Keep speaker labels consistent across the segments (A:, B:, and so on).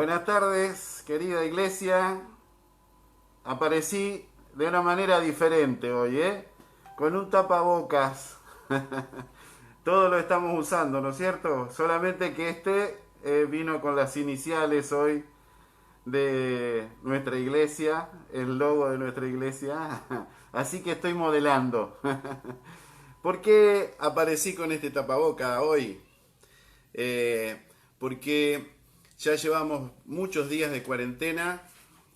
A: Buenas tardes, querida iglesia. Aparecí de una manera diferente hoy, ¿eh? Con un tapabocas. Todos lo estamos usando, ¿no es cierto? Solamente que vino con las iniciales hoy de nuestra iglesia, el logo de nuestra iglesia. Así que estoy modelando. ¿Por qué aparecí con este tapaboca hoy? Eh, Porque ya llevamos muchos días de cuarentena.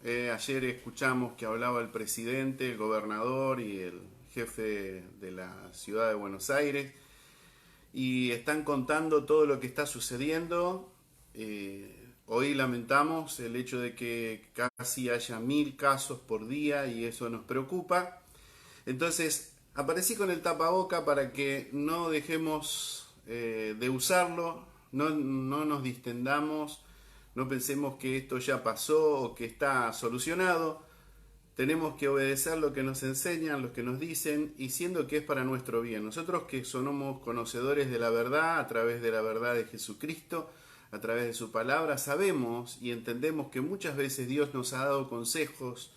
A: Ayer escuchamos que hablaba el presidente, el gobernador y el jefe de la ciudad de Buenos Aires y están contando todo lo que está sucediendo. Hoy lamentamos el hecho de que casi haya 1000 casos por día y eso nos preocupa. Entonces aparecí con el tapaboca para que no dejemos de usarlo, no nos distendamos, no pensemos que esto ya pasó o que está solucionado. Tenemos que obedecer lo que nos enseñan, lo que nos dicen, y siendo que es para nuestro bien. Nosotros que somos conocedores de la verdad, a través de la verdad de Jesucristo, a través de su palabra, sabemos y entendemos que muchas veces Dios nos ha dado consejos,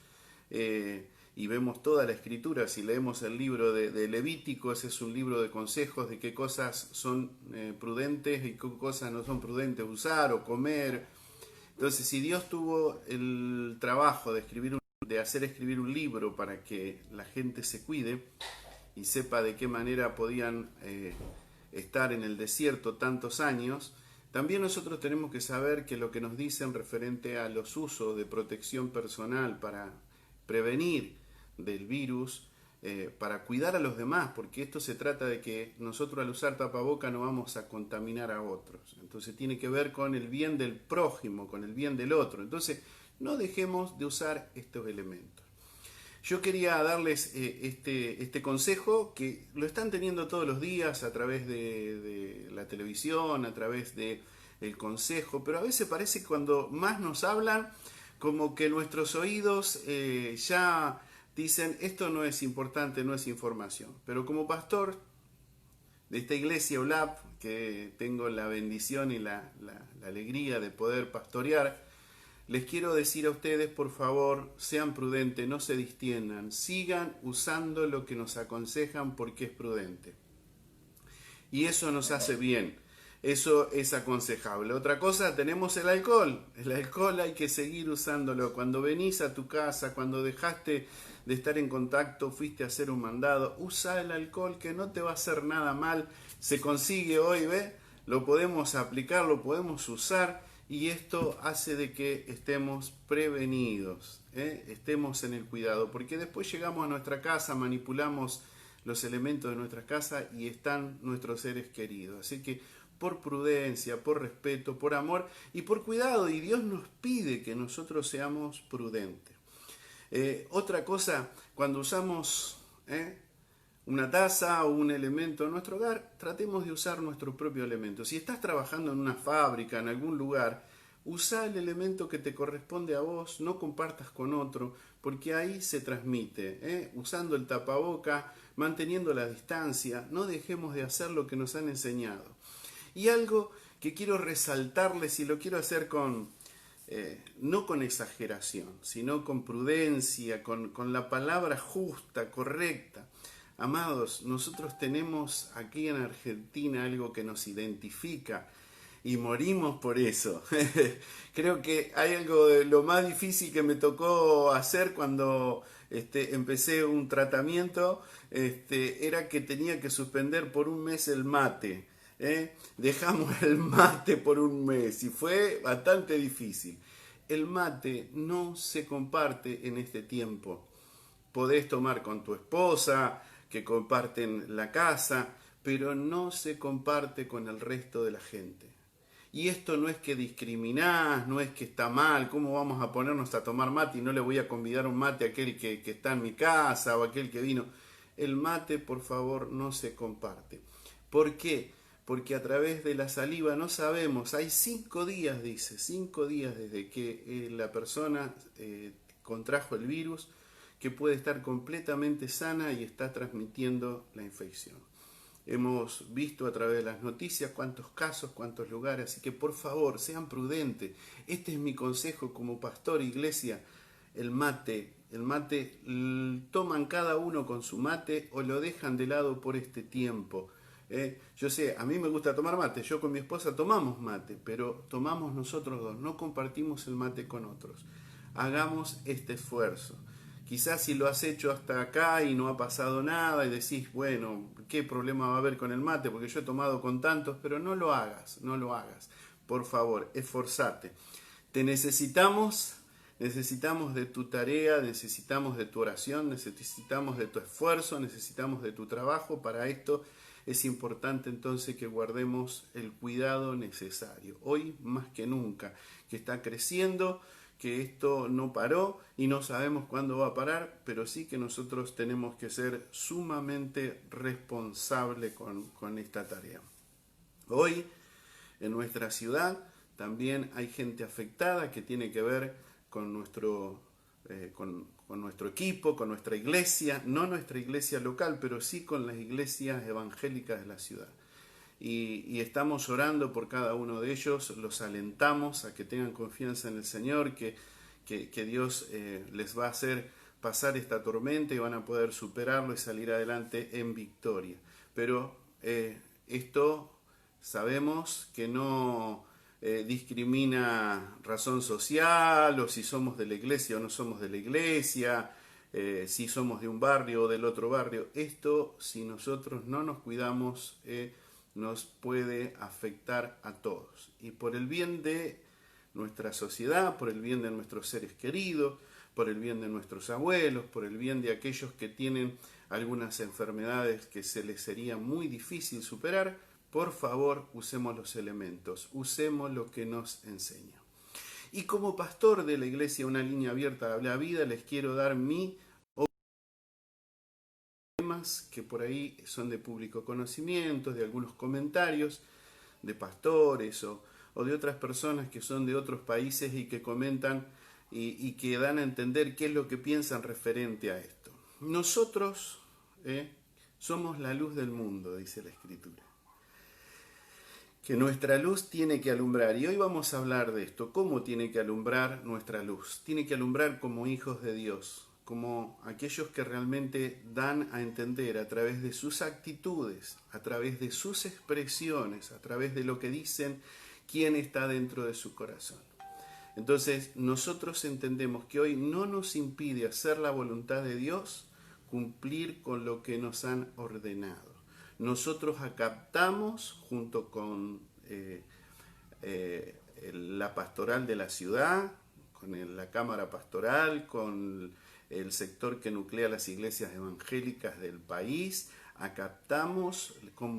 A: y vemos toda la escritura. Si leemos el libro de Levítico, ese es un libro de consejos de qué cosas son prudentes y qué cosas no son prudentes usar o comer. Entonces, si Dios tuvo el trabajo de hacer escribir un libro para que la gente se cuide y sepa de qué manera podían estar en el desierto tantos años, también nosotros tenemos que saber que lo que nos dicen referente a los usos de protección personal para prevenir del virus, para cuidar a los demás, porque esto se trata de que nosotros al usar tapaboca no vamos a contaminar a otros. Entonces tiene que ver con el bien del prójimo, con el bien del otro. Entonces no dejemos de usar estos elementos. Yo quería darles este consejo que lo están teniendo todos los días a través de la televisión, a través de el consejo, pero a veces parece que cuando más nos hablan, como que nuestros oídos ya dicen esto no es importante, no es información. Pero como pastor de esta iglesia ULAP, que tengo la bendición y la alegría de poder pastorear, les quiero decir a ustedes, por favor, sean prudentes, no se distiendan, sigan usando lo que nos aconsejan porque es prudente. Y eso nos hace bien, eso es aconsejable. Otra cosa, tenemos el alcohol. El alcohol hay que seguir usándolo. Cuando venís a tu casa, cuando dejaste de estar en contacto, fuiste a hacer un mandado, usa el alcohol que no te va a hacer nada mal. Se consigue hoy, ¿ve? Lo podemos aplicar, lo podemos usar. Y esto hace de que estemos prevenidos, estemos en el cuidado, porque después llegamos a nuestra casa, manipulamos los elementos de nuestra casa y están nuestros seres queridos. Así que por prudencia, por respeto, por amor y por cuidado, y Dios nos pide que nosotros seamos prudentes. Otra cosa, cuando usamos una taza o un elemento en nuestro hogar, tratemos de usar nuestro propio elemento. Si estás trabajando en una fábrica, en algún lugar, usa el elemento que te corresponde a vos, no compartas con otro, porque ahí se transmite. Usando el tapaboca, manteniendo la distancia, no dejemos de hacer lo que nos han enseñado. Y algo que quiero resaltarles y lo quiero hacer no con exageración, sino con prudencia, con la palabra justa, correcta. Amados, nosotros tenemos aquí en Argentina algo que nos identifica y morimos por eso. Creo que hay algo de lo más difícil que me tocó hacer cuando empecé un tratamiento, era que tenía que suspender por un mes el mate. Dejamos el mate por un mes y fue bastante difícil. El mate no se comparte en este tiempo. Podés tomar con tu esposa, que comparten la casa, pero no se comparte con el resto de la gente. Y esto no es que discriminás, no es que está mal, ¿cómo vamos a ponernos a tomar mate y no le voy a convidar un mate a aquel que está en mi casa o a aquel que vino? El mate, por favor, no se comparte. ¿Por qué? Porque a través de la saliva no sabemos, hay 5 días, dice, 5 días desde que la persona contrajo el virus, que puede estar completamente sana y está transmitiendo la infección. hemos visto a través de las noticias cuántos casos, cuántos lugares, así que por favor, sean prudentes. Este es mi consejo como pastor, iglesia. El mate, toman cada uno con su mate o lo dejan de lado por este tiempo. Yo sé, a mí me gusta tomar mate, yo con mi esposa tomamos mate, pero tomamos nosotros dos, no compartimos el mate con otros. Hagamos este esfuerzo. Quizás si lo has hecho hasta acá y no ha pasado nada y decís, bueno, ¿qué problema va a haber con el mate? Porque yo he tomado con tantos, pero no lo hagas, no lo hagas. Por favor, esforzate. Te necesitamos de tu tarea, necesitamos de tu oración, necesitamos de tu esfuerzo, necesitamos de tu trabajo. Para esto es importante entonces que guardemos el cuidado necesario. Hoy más que nunca, que está creciendo, que esto no paró y no sabemos cuándo va a parar, pero sí que nosotros tenemos que ser sumamente responsables con esta tarea. Hoy en nuestra ciudad también hay gente afectada que tiene que ver con nuestro equipo, con nuestra iglesia, no nuestra iglesia local, pero sí con las iglesias evangélicas de la ciudad. Y estamos orando por cada uno de ellos, los alentamos a que tengan confianza en el Señor, que Dios les va a hacer pasar esta tormenta y van a poder superarlo y salir adelante en victoria. Pero esto sabemos que no discrimina razón social, o si somos de la iglesia o no somos de la iglesia, si somos de un barrio o del otro barrio. Esto, si nosotros no nos cuidamos, nos puede afectar a todos. Y por el bien de nuestra sociedad, por el bien de nuestros seres queridos, por el bien de nuestros abuelos, por el bien de aquellos que tienen algunas enfermedades que se les sería muy difícil superar, por favor, usemos los elementos, usemos lo que nos enseña. Y como pastor de la iglesia Una Línea Abierta a la Vida, les quiero dar mi temas que por ahí son de público conocimiento, de algunos comentarios de pastores o de otras personas que son de otros países y que comentan y que dan a entender qué es lo que piensan referente a esto. Nosotros somos la luz del mundo, dice la Escritura. Que nuestra luz tiene que alumbrar. Y hoy vamos a hablar de esto. ¿Cómo tiene que alumbrar nuestra luz? Tiene que alumbrar como hijos de Dios, como aquellos que realmente dan a entender a través de sus actitudes, a través de sus expresiones, a través de lo que dicen, quién está dentro de su corazón. Entonces, nosotros entendemos que hoy no nos impide hacer la voluntad de Dios, cumplir con lo que nos han ordenado. Nosotros acatamos junto con la pastoral de la ciudad, con la cámara pastoral, con el sector que nuclea las iglesias evangélicas del país, acatamos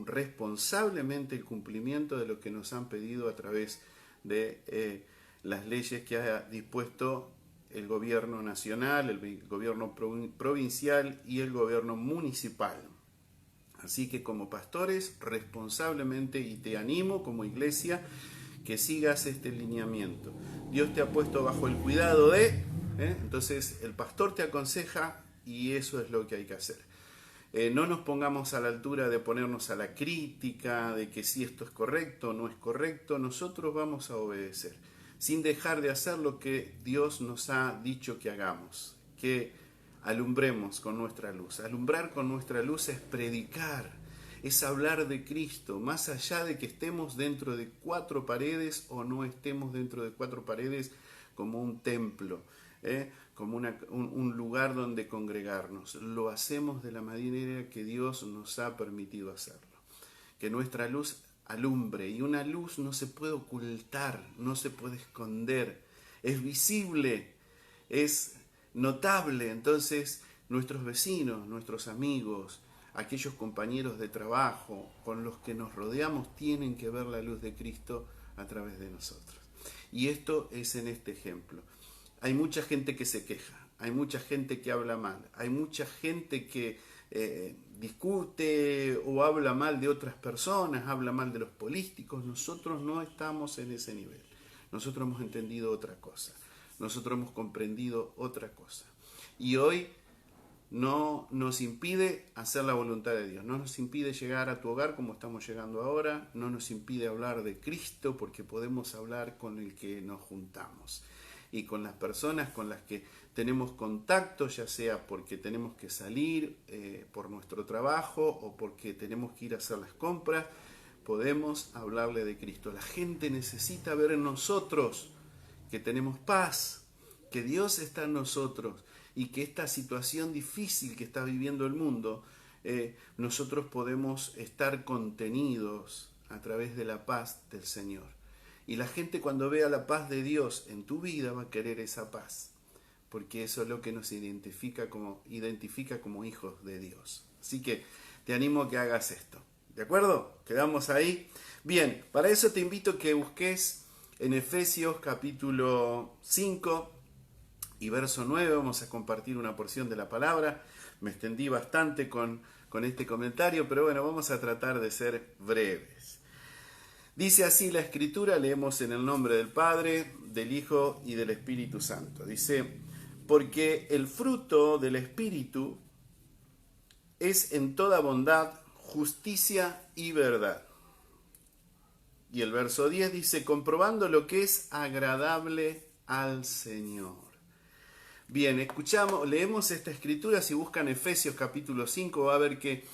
A: responsablemente el cumplimiento de lo que nos han pedido a través de las leyes que ha dispuesto el gobierno nacional, el gobierno provincial y el gobierno municipal. Así que como pastores, responsablemente, y te animo como iglesia, que sigas este lineamiento. Dios te ha puesto bajo el cuidado de, entonces el pastor te aconseja y eso es lo que hay que hacer. No nos pongamos a la altura de ponernos a la crítica, de que si esto es correcto o no es correcto, nosotros vamos a obedecer, sin dejar de hacer lo que Dios nos ha dicho que hagamos, que alumbremos con nuestra luz. Alumbrar con nuestra luz es predicar, es hablar de Cristo, más allá de que estemos dentro de cuatro paredes o no estemos dentro de cuatro paredes, como un templo, como un lugar donde congregarnos. Lo hacemos de la manera que Dios nos ha permitido hacerlo. Que nuestra luz alumbre, y una luz no se puede ocultar, no se puede esconder, es visible, es notable. Entonces nuestros vecinos, nuestros amigos, aquellos compañeros de trabajo con los que nos rodeamos tienen que ver la luz de Cristo a través de nosotros. Y esto es en este ejemplo. Hay mucha gente que se queja, hay mucha gente que habla mal, hay mucha gente que discute o habla mal de otras personas, habla mal de los políticos. Nosotros no estamos en ese nivel. Nosotros hemos entendido otra cosa. Nosotros hemos comprendido otra cosa. Y hoy no nos impide hacer la voluntad de Dios, no nos impide llegar a tu hogar como estamos llegando ahora, no nos impide hablar de Cristo porque podemos hablar con el que nos juntamos y con las personas con las que tenemos contacto, ya sea porque tenemos que salir por nuestro trabajo o porque tenemos que ir a hacer las compras, podemos hablarle de Cristo. La gente necesita ver en nosotros que tenemos paz, que Dios está en nosotros y que esta situación difícil que está viviendo el mundo, nosotros podemos estar contenidos a través de la paz del Señor. Y la gente cuando vea la paz de Dios en tu vida va a querer esa paz, porque eso es lo que nos identifica como hijos de Dios. Así que te animo a que hagas esto. ¿De acuerdo? ¿Quedamos ahí? Bien, para eso te invito a que busques en Efesios capítulo 5 y verso 9. Vamos a compartir una porción de la palabra. Me extendí bastante con este comentario, pero bueno, vamos a tratar de ser breves. Dice así la Escritura, leemos en el nombre del Padre, del Hijo y del Espíritu Santo. Dice, porque el fruto del Espíritu es en toda bondad, justicia y verdad. Y el verso 10 dice, comprobando lo que es agradable al Señor. Bien, leemos esta escritura. Si buscan Efesios capítulo 5 va a ver que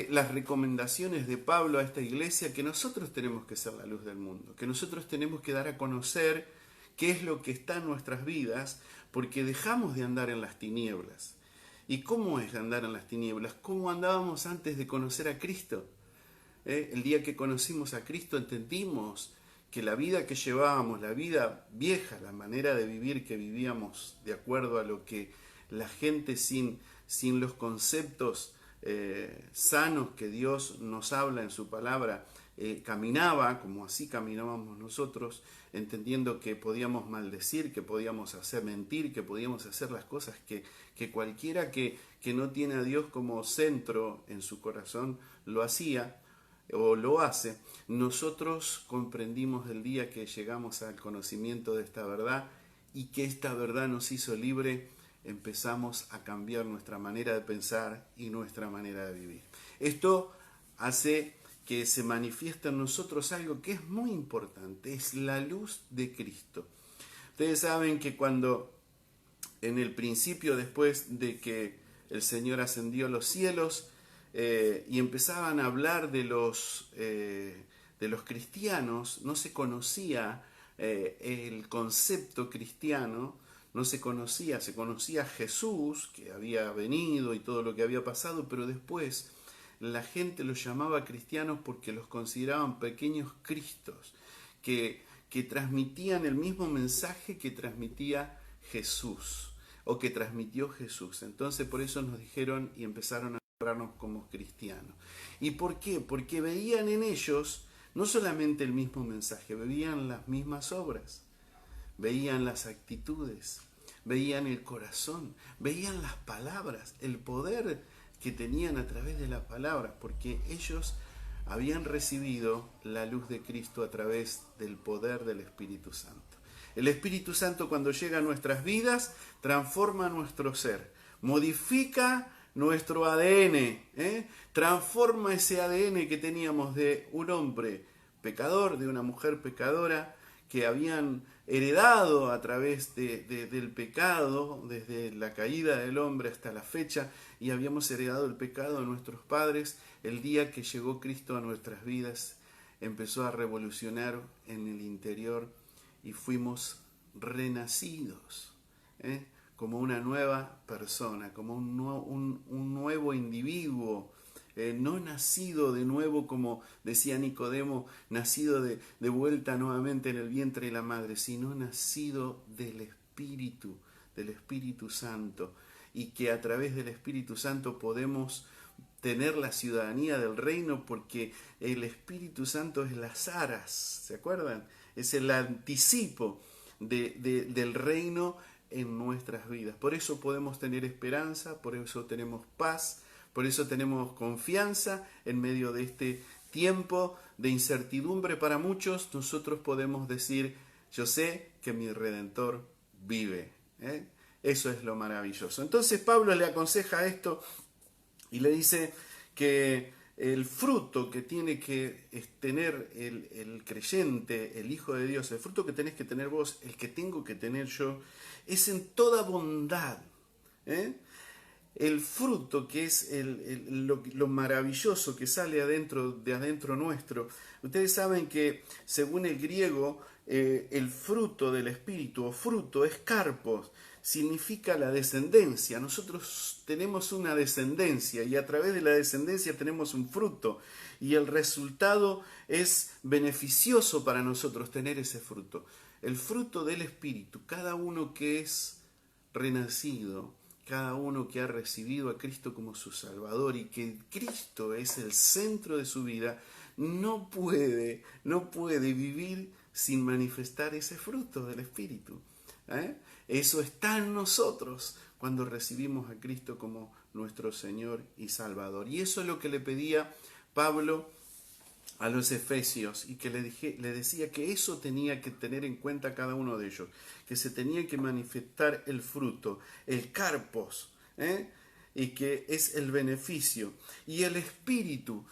A: las recomendaciones de Pablo a esta iglesia, que nosotros tenemos que ser la luz del mundo, que nosotros tenemos que dar a conocer qué es lo que está en nuestras vidas, porque dejamos de andar en las tinieblas. ¿Y cómo es andar en las tinieblas? ¿Cómo andábamos antes de conocer a Cristo? El día que conocimos a Cristo entendimos que la vida que llevábamos, la vida vieja, la manera de vivir que vivíamos de acuerdo a lo que la gente sin los conceptos sanos que Dios nos habla en su palabra, caminaba, como así caminábamos nosotros, entendiendo que podíamos maldecir, que podíamos hacer mentir, que podíamos hacer las cosas que cualquiera que no tiene a Dios como centro en su corazón lo hacía o lo hace. Nosotros comprendimos el día que llegamos al conocimiento de esta verdad y que esta verdad nos hizo libre, empezamos a cambiar nuestra manera de pensar y nuestra manera de vivir. Esto hace que se manifieste en nosotros algo que es muy importante, es la luz de Cristo. Ustedes saben que cuando en el principio, después de que el Señor ascendió a los cielos, y empezaban a hablar de los cristianos, no se conocía el concepto cristiano, no se conocía Jesús, que había venido y todo lo que había pasado, pero después la gente los llamaba cristianos porque los consideraban pequeños cristos, que transmitían el mismo mensaje que transmitía Jesús, o que transmitió Jesús. Entonces por eso nos dijeron y empezaron a nombrarnos como cristianos. ¿Y por qué? Porque veían en ellos no solamente el mismo mensaje, veían las mismas obras, veían las actitudes, veían el corazón, veían las palabras, el poder que tenían a través de la palabra, porque ellos habían recibido la luz de Cristo a través del poder del Espíritu Santo. El Espíritu Santo, cuando llega a nuestras vidas, transforma nuestro ser, modifica nuestro ADN, transforma ese ADN que teníamos de un hombre pecador, de una mujer pecadora, que habían heredado a través del pecado, desde la caída del hombre hasta la fecha, y habíamos heredado el pecado de nuestros padres. El día que llegó Cristo a nuestras vidas, empezó a revolucionar en el interior y fuimos renacidos, como una nueva persona, como un nuevo individuo, no nacido de nuevo, como decía Nicodemo, nacido de vuelta nuevamente en el vientre de la madre, sino nacido del Espíritu Santo, y que a través del Espíritu Santo podemos tener la ciudadanía del reino, porque el Espíritu Santo es las aras, ¿se acuerdan? Es el anticipo del reino en nuestras vidas. Por eso podemos tener esperanza, por eso tenemos paz, por eso tenemos confianza en medio de este tiempo de incertidumbre para muchos. Nosotros podemos decir, yo sé que mi Redentor vive, Eso es lo maravilloso. Entonces Pablo le aconseja esto y le dice que el fruto que tiene que tener el creyente, el Hijo de Dios, el fruto que tenés que tener vos, el que tengo que tener yo, es en toda bondad. ¿eh? El fruto que es lo maravilloso que sale de adentro nuestro. Ustedes saben que según el griego, el fruto del Espíritu o fruto es carpos, significa la descendencia. Nosotros tenemos una descendencia y a través de la descendencia tenemos un fruto y el resultado es beneficioso para nosotros tener ese fruto. El fruto del Espíritu, cada uno que es renacido, cada uno que ha recibido a Cristo como su Salvador y que Cristo es el centro de su vida, no puede vivir sin manifestar ese fruto del Espíritu. Eso está en nosotros cuando recibimos a Cristo como nuestro Señor y Salvador. Y eso es lo que le pedía Pablo a los efesios y que le decía que eso tenía que tener en cuenta cada uno de ellos, que se tenía que manifestar el fruto, el carpos, y que es el beneficio. Y el espíritu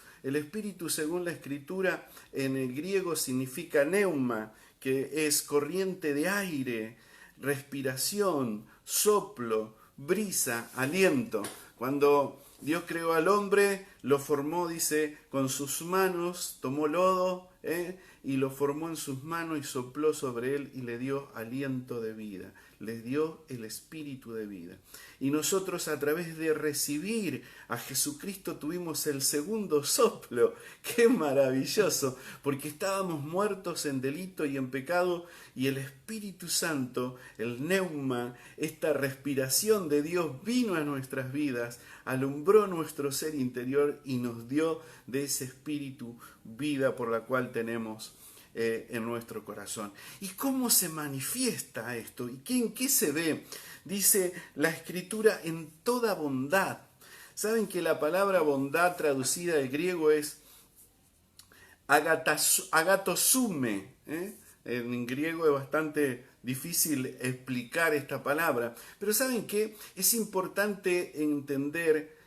A: según la escritura en el griego significa neuma, que es corriente de aire, respiración, soplo, brisa, aliento. Cuando Dios creó al hombre, lo formó, dice, con sus manos, tomó lodo, y lo formó en sus manos y sopló sobre él y le dio aliento de vida, le dio el espíritu de vida. Y nosotros a través de recibir a Jesucristo tuvimos el segundo soplo. ¡Qué maravilloso! Porque estábamos muertos en delito y en pecado y el Espíritu Santo, el neuma, esta respiración de Dios vino a nuestras vidas, alumbró nuestro ser interior y nos dio de ese espíritu vida por la cual tenemos en nuestro corazón. ¿Y cómo se manifiesta esto? ¿Y en qué se ve? Dice la Escritura en toda bondad. ¿Saben que la palabra bondad traducida del griego es agatosume? En griego es bastante difícil explicar esta palabra, pero ¿saben qué? Es importante entender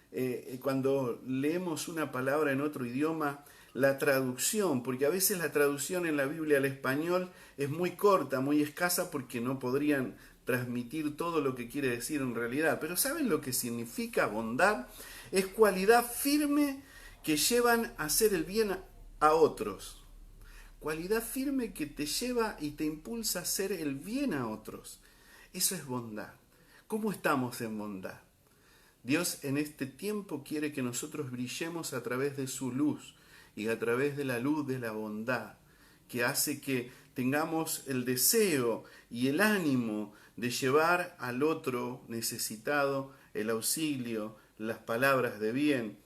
A: cuando leemos una palabra en otro idioma, la traducción, porque a veces la traducción en la Biblia al español es muy corta, muy escasa, porque no podrían transmitir todo lo que quiere decir en realidad. Pero ¿saben lo que significa bondad? Es cualidad firme que llevan a hacer el bien a otros. Cualidad firme que te lleva y te impulsa a hacer el bien a otros. Eso es bondad. ¿Cómo estamos en bondad? Dios en este tiempo quiere que nosotros brillemos a través de su luz y a través de la luz de la bondad, que hace que tengamos el deseo y el ánimo de llevar al otro necesitado el auxilio, las palabras de bien,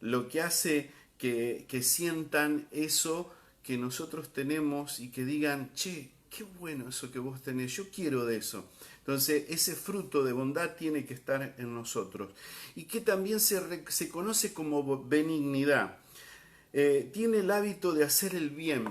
A: lo que hace que sientan eso que nosotros tenemos y que digan, che, qué bueno eso que vos tenés, yo quiero de eso. Entonces ese fruto de bondad tiene que estar en nosotros y que también se conoce como benignidad. Tiene el hábito de hacer el bien.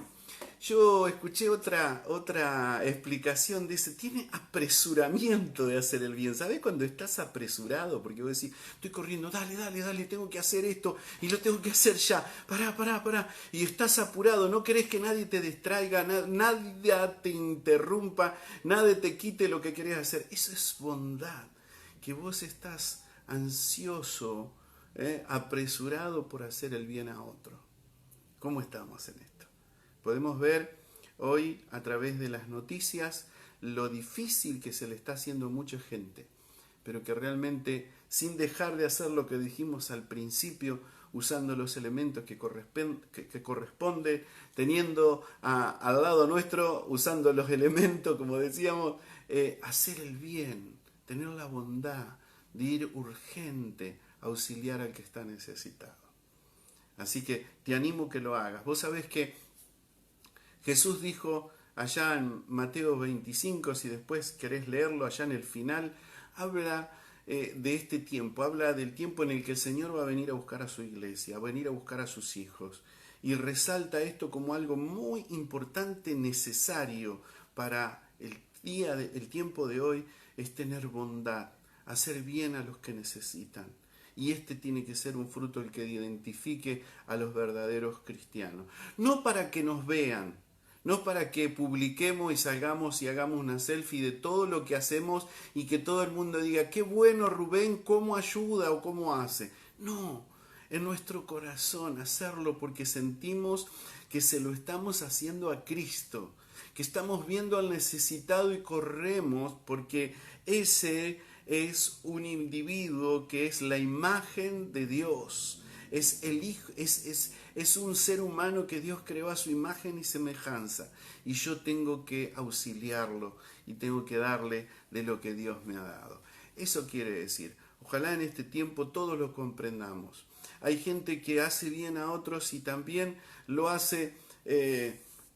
A: Yo escuché otra explicación, dice, tiene apresuramiento de hacer el bien. ¿Sabés cuando estás apresurado? Porque vos decís, estoy corriendo, dale, tengo que hacer esto y lo tengo que hacer ya, pará. Y estás apurado, no querés que nadie te distraiga, nadie te interrumpa, nadie te quite lo que querés hacer. Eso es bondad, que vos estás ansioso, apresurado por hacer el bien a otro. ¿Cómo estamos en esto? Podemos ver hoy a través de las noticias lo difícil que se le está haciendo a mucha gente, pero que realmente sin dejar de hacer lo que dijimos al principio, usando los elementos que corresponde, teniendo al lado nuestro, usando los elementos, como decíamos, hacer el bien, tener la bondad de ir urgente a auxiliar al que está necesitado. Así que te animo que lo hagas. Vos sabés que Jesús dijo allá en Mateo 25, si después querés leerlo allá en el final, habla de este tiempo, habla del tiempo en el que el Señor va a venir a buscar a su iglesia, va a venir a buscar a sus hijos. Y resalta esto como algo muy importante, necesario para el tiempo de hoy, es tener bondad, hacer bien a los que necesitan. Y este tiene que ser un fruto el que identifique a los verdaderos cristianos. No para que nos vean, no para que publiquemos y salgamos y hagamos una selfie de todo lo que hacemos y que todo el mundo diga, qué bueno Rubén, cómo ayuda o cómo hace. No, en nuestro corazón hacerlo porque sentimos que se lo estamos haciendo a Cristo, que estamos viendo al necesitado y corremos porque ese es un individuo que es la imagen de Dios. Es el hijo, es un ser humano que Dios creó a su imagen y semejanza. Y yo tengo que auxiliarlo y tengo que darle de lo que Dios me ha dado. Eso quiere decir, ojalá en este tiempo todos lo comprendamos. Hay gente que hace bien a otros y también lo hace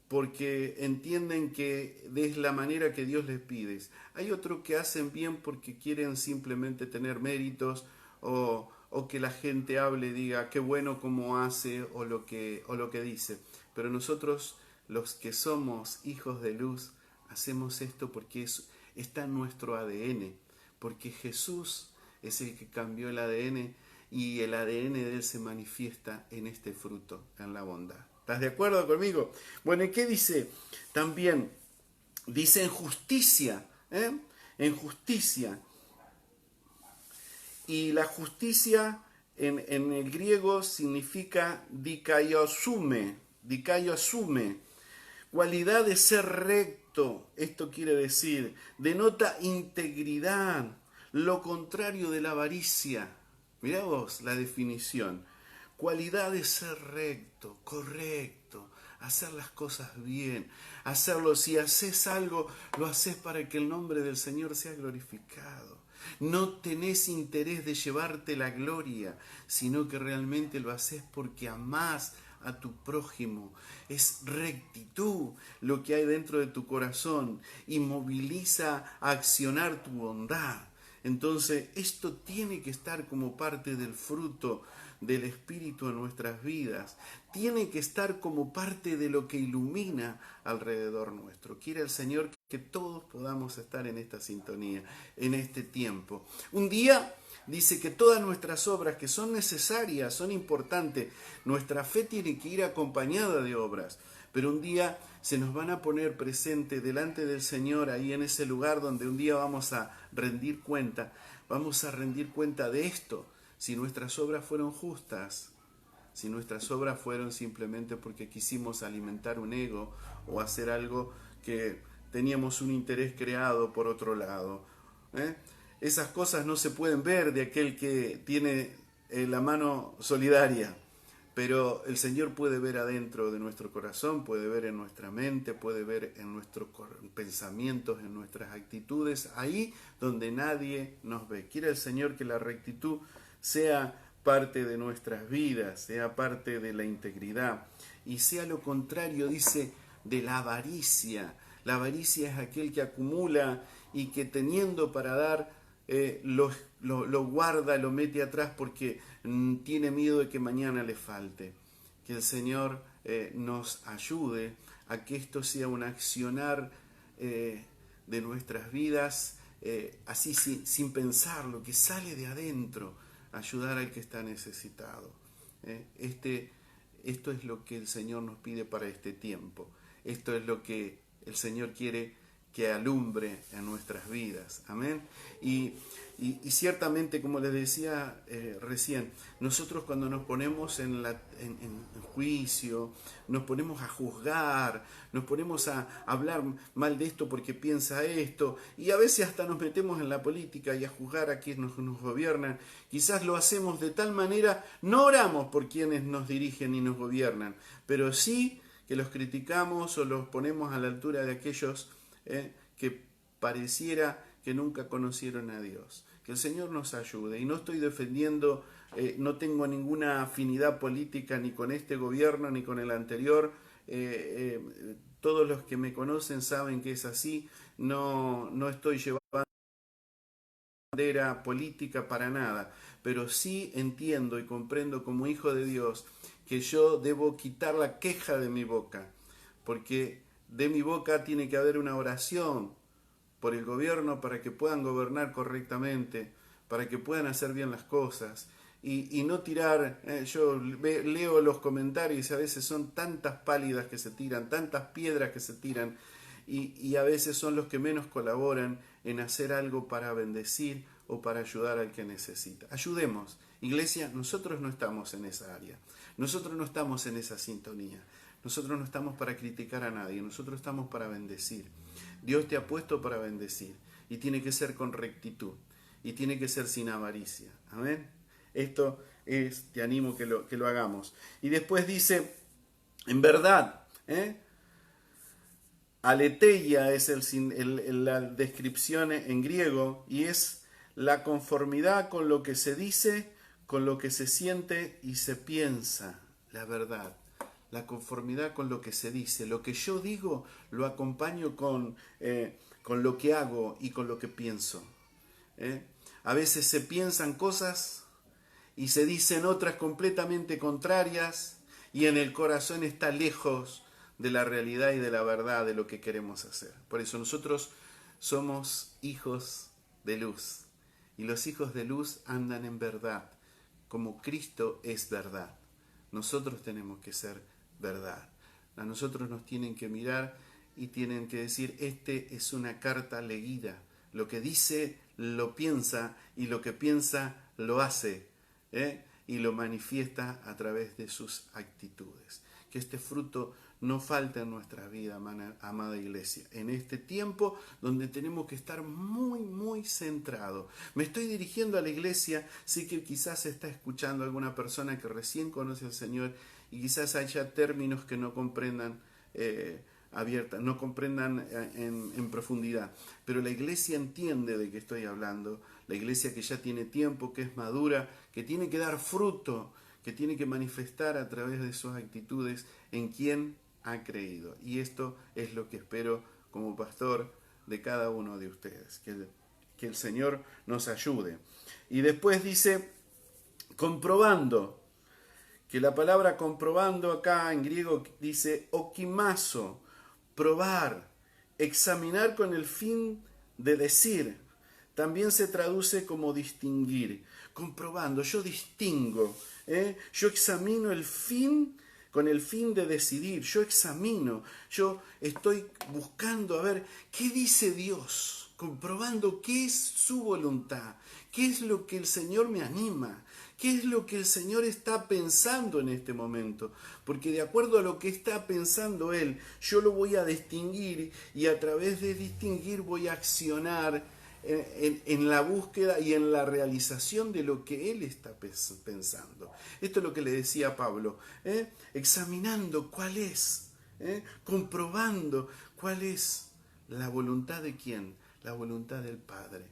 A: porque entienden que es la manera que Dios les pide. Hay otros que hacen bien porque quieren simplemente tener méritos o que la gente hable y diga qué bueno como hace o lo que dice. Pero nosotros, los que somos hijos de luz, hacemos esto porque está en nuestro ADN, porque Jesús es el que cambió el ADN y el ADN de Él se manifiesta en este fruto, en la bondad. ¿Estás de acuerdo conmigo? Bueno, ¿y qué dice? También dice en justicia, en justicia. Y la justicia en el griego significa dikaiosune, cualidad de ser recto. Esto quiere decir, denota integridad, lo contrario de la avaricia. Mirá vos la definición. Cualidad de ser recto, correcto, hacer las cosas bien, hacerlo. Si haces algo, lo haces para que el nombre del Señor sea glorificado. No tenés interés de llevarte la gloria, sino que realmente lo haces porque amás a tu prójimo. Es rectitud lo que hay dentro de tu corazón y moviliza a accionar tu bondad. Entonces, esto tiene que estar como parte del fruto del Espíritu en nuestras vidas. Tiene que estar como parte de lo que ilumina alrededor nuestro. Quiere el Señor que todos podamos estar en esta sintonía, en este tiempo. Un día dice que todas nuestras obras que son necesarias, son importantes, nuestra fe tiene que ir acompañada de obras. Pero un día se nos van a poner presente delante del Señor, ahí en ese lugar donde un día vamos a rendir cuenta de esto, si nuestras obras fueron justas, si nuestras obras fueron simplemente porque quisimos alimentar un ego o hacer algo que teníamos un interés creado por otro lado. Esas cosas no se pueden ver de aquel que tiene la mano solidaria. Pero el Señor puede ver adentro de nuestro corazón, puede ver en nuestra mente, puede ver en nuestros pensamientos, en nuestras actitudes, ahí donde nadie nos ve. Quiere el Señor que la rectitud sea parte de nuestras vidas, sea parte de la integridad y sea lo contrario, dice, de la avaricia. La avaricia es aquel que acumula y que teniendo para dar lo guarda, lo mete atrás porque tiene miedo de que mañana le falte. Que el Señor nos ayude a que esto sea un accionar de nuestras vidas, así sin pensarlo, que sale de adentro, ayudar al que está necesitado. Esto es lo que el Señor nos pide para este tiempo. Esto es lo que el Señor quiere que alumbre en nuestras vidas. Amén. Y ciertamente, como les decía recién, nosotros cuando nos ponemos en juicio, nos ponemos a juzgar, nos ponemos a hablar mal de esto porque piensa esto, y a veces hasta nos metemos en la política y a juzgar a quienes nos gobiernan, quizás lo hacemos de tal manera, no oramos por quienes nos dirigen y nos gobiernan, pero sí que los criticamos o los ponemos a la altura de aquellos que pareciera que nunca conocieron a Dios. Que el Señor nos ayude. Y no estoy defendiendo, no tengo ninguna afinidad política ni con este gobierno ni con el anterior. Todos los que me conocen saben que es así. No estoy llevando bandera política para nada. Pero sí entiendo y comprendo como hijo de Dios que yo debo quitar la queja de mi boca. Porque de mi boca tiene que haber una oración por el gobierno para que puedan gobernar correctamente, para que puedan hacer bien las cosas y no tirar. Yo leo los comentarios y a veces son tantas pálidas que se tiran, tantas piedras que se tiran y a veces son los que menos colaboran en hacer algo para bendecir o para ayudar al que necesita. Ayudemos. Iglesia, nosotros no estamos en esa área, nosotros no estamos en esa sintonía, nosotros no estamos para criticar a nadie, nosotros estamos para bendecir. Dios te ha puesto para bendecir y tiene que ser con rectitud y tiene que ser sin avaricia. Amén. Esto es, te animo que lo hagamos. Y después dice, en verdad, aletheia es la descripción en griego y es la conformidad con lo que se dice, con lo que se siente y se piensa, la verdad. La conformidad con lo que se dice. Lo que yo digo lo acompaño con lo que hago y con lo que pienso. A veces se piensan cosas y se dicen otras completamente contrarias y en el corazón está lejos de la realidad y de la verdad de lo que queremos hacer. Por eso nosotros somos hijos de luz y los hijos de luz andan en verdad, como Cristo es verdad. Nosotros tenemos que ser verdad. A nosotros nos tienen que mirar y tienen que decir, este es una carta leída. Lo que dice, lo piensa y lo que piensa, lo hace. Y lo manifiesta a través de sus actitudes. Que este fruto no falte en nuestra vida, amada iglesia, en este tiempo donde tenemos que estar muy, muy centrados. Me estoy dirigiendo a la iglesia, sé que quizás está escuchando alguna persona que recién conoce al Señor y quizás haya términos que no comprendan no comprendan en profundidad. Pero la iglesia entiende de qué estoy hablando, la iglesia que ya tiene tiempo, que es madura, que tiene que dar fruto, que tiene que manifestar a través de sus actitudes en quien ha creído. Y esto es lo que espero como pastor de cada uno de ustedes, que el Señor nos ayude. Y después dice, comprobando, que la palabra comprobando acá en griego dice okimazo, probar, examinar con el fin de decir. También se traduce como distinguir. Comprobando, yo distingo, yo examino el fin con el fin de decidir. Yo examino, yo estoy buscando a ver qué dice Dios, comprobando qué es su voluntad, qué es lo que el Señor me anima. ¿Qué es lo que el Señor está pensando en este momento? Porque de acuerdo a lo que está pensando Él, yo lo voy a distinguir y a través de distinguir voy a accionar en la búsqueda y en la realización de lo que Él está pensando. Esto es lo que le decía Pablo, examinando cuál es, comprobando cuál es la voluntad de quién, la voluntad del Padre.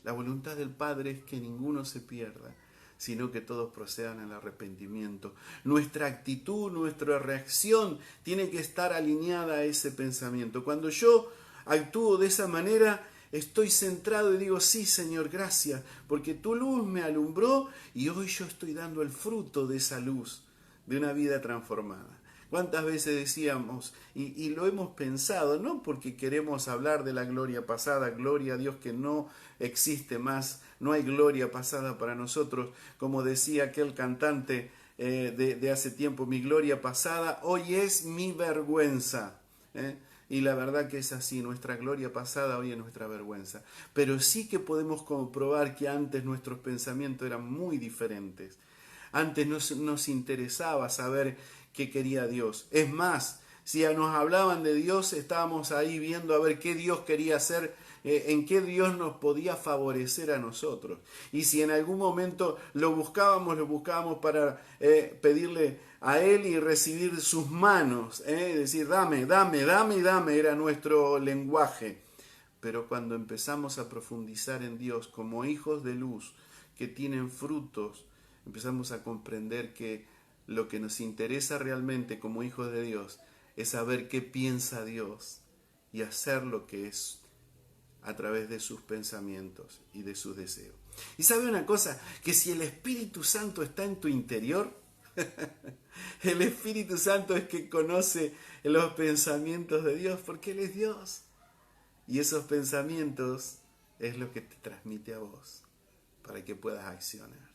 A: La voluntad del Padre es que ninguno se pierda, sino que todos procedan al arrepentimiento. Nuestra actitud, nuestra reacción tiene que estar alineada a ese pensamiento. Cuando yo actúo de esa manera, estoy centrado y digo, sí, Señor, gracias, porque tu luz me alumbró y hoy yo estoy dando el fruto de esa luz, de una vida transformada. ¿Cuántas veces decíamos, y lo hemos pensado, no porque queremos hablar de la gloria pasada, gloria a Dios que no existe más, no hay gloria pasada para nosotros, como decía aquel cantante de hace tiempo, mi gloria pasada hoy es mi vergüenza. Y la verdad que es así, nuestra gloria pasada hoy es nuestra vergüenza. Pero sí que podemos comprobar que antes nuestros pensamientos eran muy diferentes. Antes nos interesaba saber qué quería Dios. Es más, si nos hablaban de Dios, estábamos ahí viendo a ver qué Dios quería hacer, en qué Dios nos podía favorecer a nosotros. Y si en algún momento lo buscábamos para pedirle a Él y recibir sus manos, decir, dame, era nuestro lenguaje. Pero cuando empezamos a profundizar en Dios como hijos de luz que tienen frutos, empezamos a comprender que lo que nos interesa realmente como hijos de Dios es saber qué piensa Dios y hacer lo que es a través de sus pensamientos y de sus deseos. Y sabe una cosa, que si el Espíritu Santo está en tu interior, el Espíritu Santo es que conoce los pensamientos de Dios, porque Él es Dios. Y esos pensamientos es lo que te transmite a vos para que puedas accionar.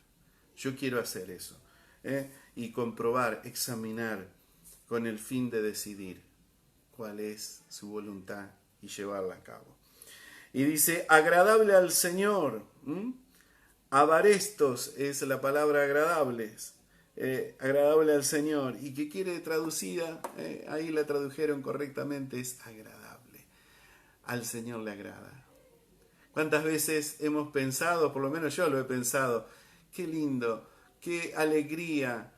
A: Yo quiero hacer eso, y comprobar, examinar con el fin de decidir cuál es su voluntad y llevarla a cabo. Y dice, agradable al Señor. Avarestos es la palabra agradables. Agradable al Señor. ¿Y qué quiere traducida? Ahí la tradujeron correctamente, es agradable. Al Señor le agrada. ¿Cuántas veces hemos pensado, por lo menos yo lo he pensado, qué lindo, qué alegría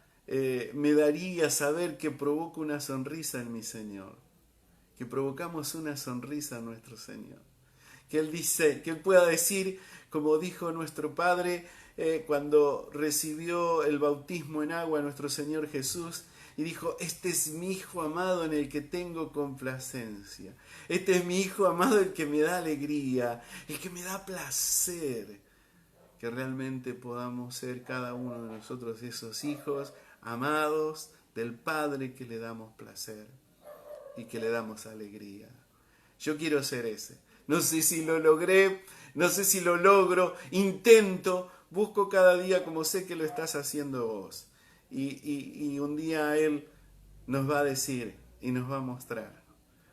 A: me daría saber que provoco una sonrisa en mi Señor, que provocamos una sonrisa en nuestro Señor, que Él pueda decir, como dijo nuestro Padre cuando recibió el bautismo en agua nuestro Señor Jesús, y dijo, este es mi Hijo amado en el que tengo complacencia. Este es mi Hijo amado el que me da alegría, el que me da placer. Que realmente podamos ser cada uno de nosotros esos hijos amados del Padre que le damos placer y que le damos alegría. Yo quiero ser ese. No sé si lo logré, no sé si lo logro, intento, busco cada día como sé que lo estás haciendo vos. Y un día Él nos va a decir y nos va a mostrar.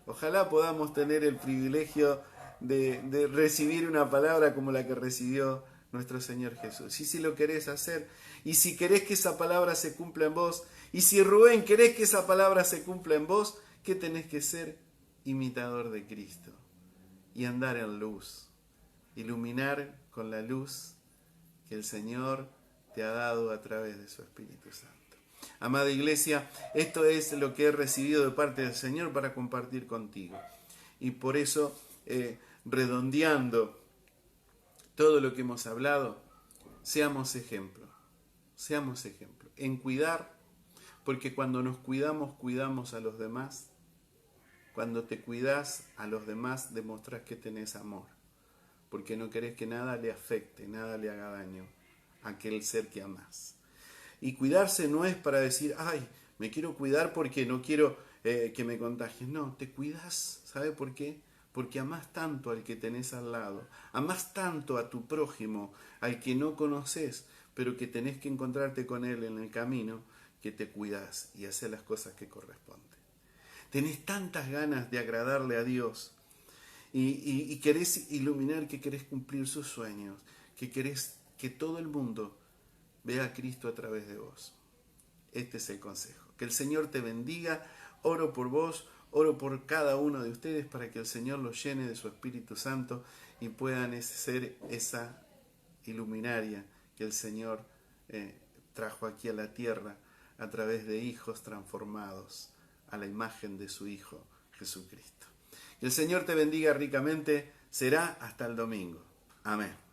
A: Ojalá podamos tener el privilegio de recibir una palabra como la que recibió nuestro Señor Jesús. Y si lo querés hacer, y si querés que esa palabra se cumpla en vos, y si Rubén querés que esa palabra se cumpla en vos, ¿qué tenés que ser? Imitador de Cristo y andar en luz, iluminar con la luz que el Señor te ha dado a través de su Espíritu Santo. Amada Iglesia, esto es lo que he recibido de parte del Señor para compartir contigo. Y por eso, redondeando todo lo que hemos hablado, seamos ejemplo en cuidar, porque cuando nos cuidamos, cuidamos a los demás. Cuando te cuidas a los demás, demostrás que tenés amor, porque no querés que nada le afecte, nada le haga daño a aquel ser que amás. Y cuidarse no es para decir, ay, me quiero cuidar porque no quiero que me contagies. No, te cuidas, ¿sabe por qué? Porque amás tanto al que tenés al lado, amás tanto a tu prójimo, al que no conoces, pero que tenés que encontrarte con él en el camino, que te cuidas y haces las cosas que corresponden. Tenés tantas ganas de agradarle a Dios y querés iluminar, que querés cumplir sus sueños, que querés que todo el mundo vea a Cristo a través de vos. Este es el consejo. Que el Señor te bendiga. Oro por vos, oro por cada uno de ustedes para que el Señor los llene de su Espíritu Santo y puedan ser esa iluminaria que el Señor trajo aquí a la tierra a través de hijos transformados a la imagen de su Hijo Jesucristo. Que el Señor te bendiga ricamente. Será hasta el domingo. Amén.